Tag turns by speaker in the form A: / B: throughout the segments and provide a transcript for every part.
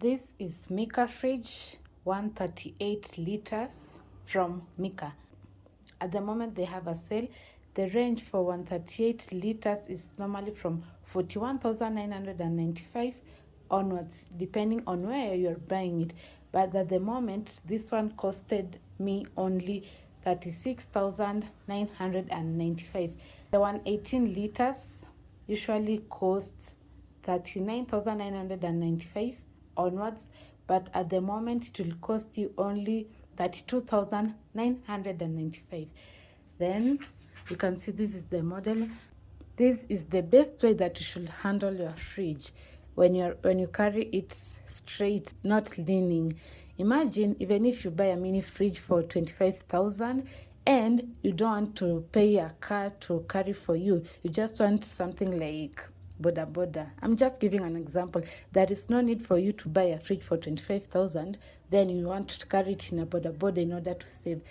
A: This is Mika fridge, 138 liters from Mika. At the moment they have a sale. The range for 138 liters is normally from 41,995 onwards, depending on where you're buying it. But at the moment, this one costed me only 36,995. The 118 liters usually costs 39,995 onwards, but at the moment it will cost you only 32,995. Then you can see this is the model. This is the best way that you should handle your fridge when you carry it straight, not leaning. Imagine even if you buy a mini fridge for 25,000 and you don't want to pay a car to carry for you, you just want something like boda. I'm just giving an example. There is no need for you to buy a fridge for 25,000, then you want to carry it in a boda in order to save.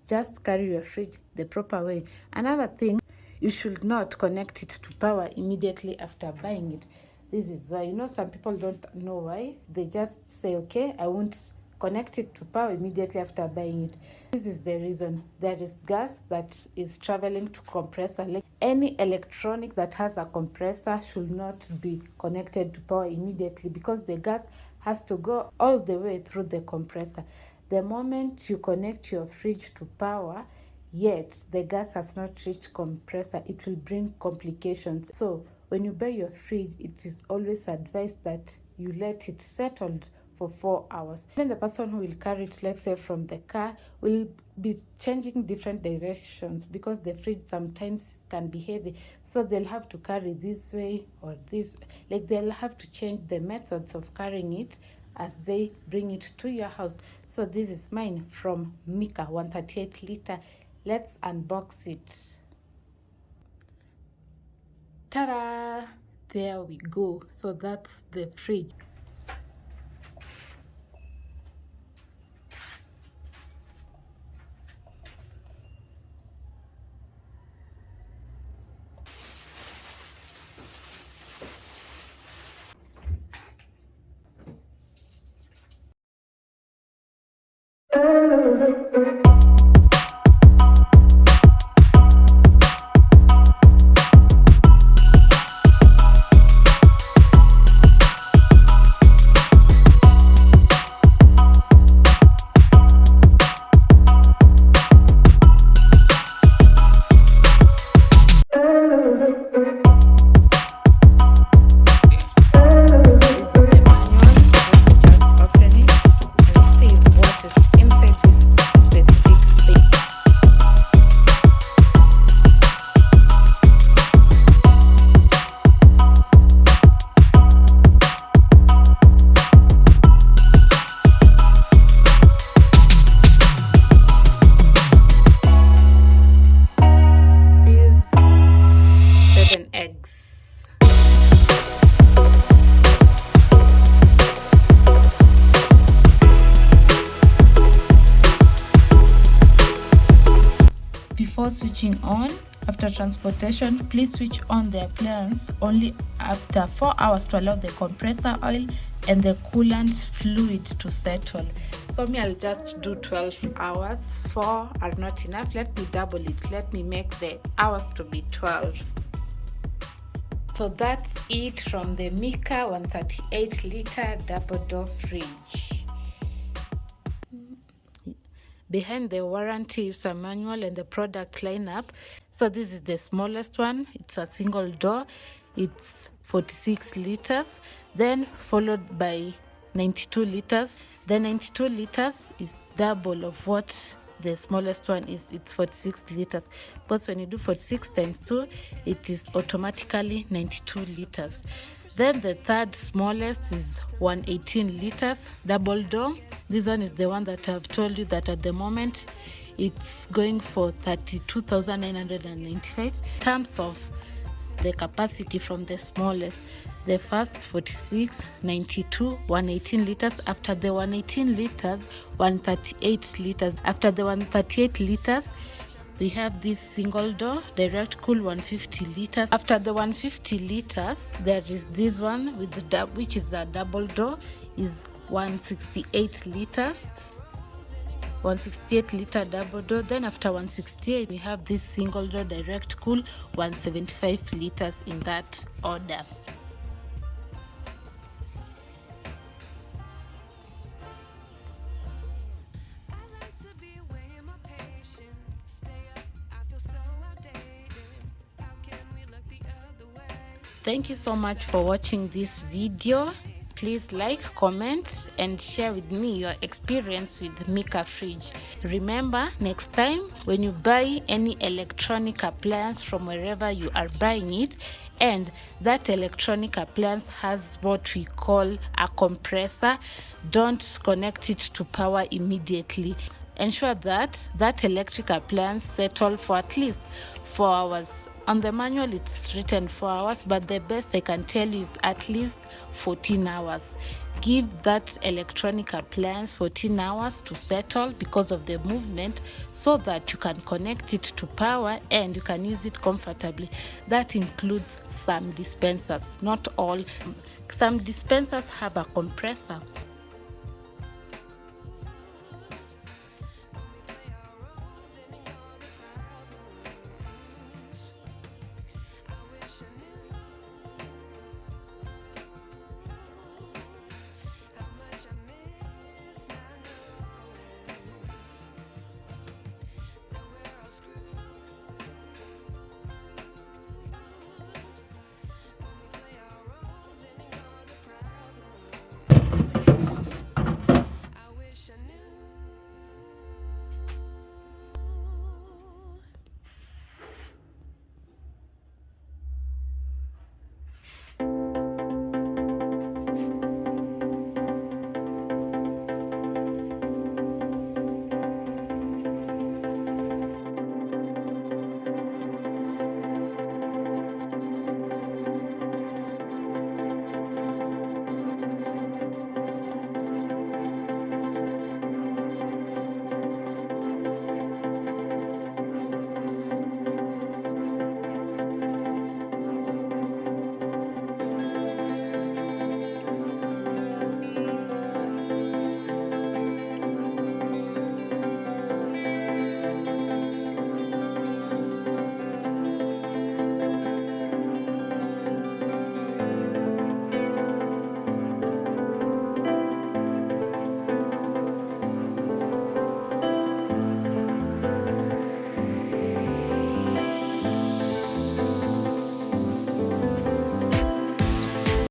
A: Just carry your fridge the proper way. Another thing, you should not connect it to power immediately after buying it. This is why, some people don't know why. They just say, okay, I won't connect it to power immediately after buying it. This is the reason. There is gas that is traveling to compressor. Like any electronic that has a compressor should not be connected to power immediately, because the gas has to go all the way through the compressor. The moment you connect your fridge to power, yet the gas has not reached compressor, it will bring complications. So when you buy your fridge, it is always advised that you let it settle for 4 hours. Even the person who will carry it, let's say from the car, will be changing different directions, because the fridge sometimes can be heavy. So they'll have to carry this way or this. Like they'll have to change the methods of carrying it as they bring it to your house. So this is mine from Mika, 138 liter. Let's unbox it. Ta-da! There we go. So that's the fridge. Before switching on, after transportation, please switch on the appliance only after 4 hours to allow the compressor oil and the coolant fluid to settle. So I'll just do 12 hours. 4 are not enough. Let me double it. Let me make the hours to be 12. So that's it from the Mika 138 liter double door fridge. Behind the warranty is a manual and the product lineup. So this is the smallest one. It's a single door. It's 46 liters, then followed by 92 liters. The 92 liters is double of what the smallest one is. It's 46 liters. But when you do 46 times 2, it is automatically 92 liters. Then the third smallest is 118 liters double door. This one is the one that I've told you that at the moment it's going for 32,995. In terms of the capacity from the smallest, the first 46, 92, 118 liters. After the 118 liters, 138 liters. After the 138 liters, we have this single door direct cool 150 liters. After the 150 liters, there is this one with the which is a double door, is 168 liters, 168 liter double door. Then after 168 we have this single door direct cool, 175 liters in that order. Thank you so much for watching this video. Please like, comment, and share with me your experience with Mika fridge. Remember, next time when you buy any electronic appliance from wherever you are buying it, and that electronic appliance has what we call a compressor, don't connect it to power immediately. Ensure that that electric appliance settles for at least 4 hours. On the manual it's written 4 hours, but the best I can tell you is at least 14 hours. Give that electronic appliance 14 hours to settle because of the movement, so that you can connect it to power and you can use it comfortably. That includes some dispensers, not all. Some dispensers have a compressor,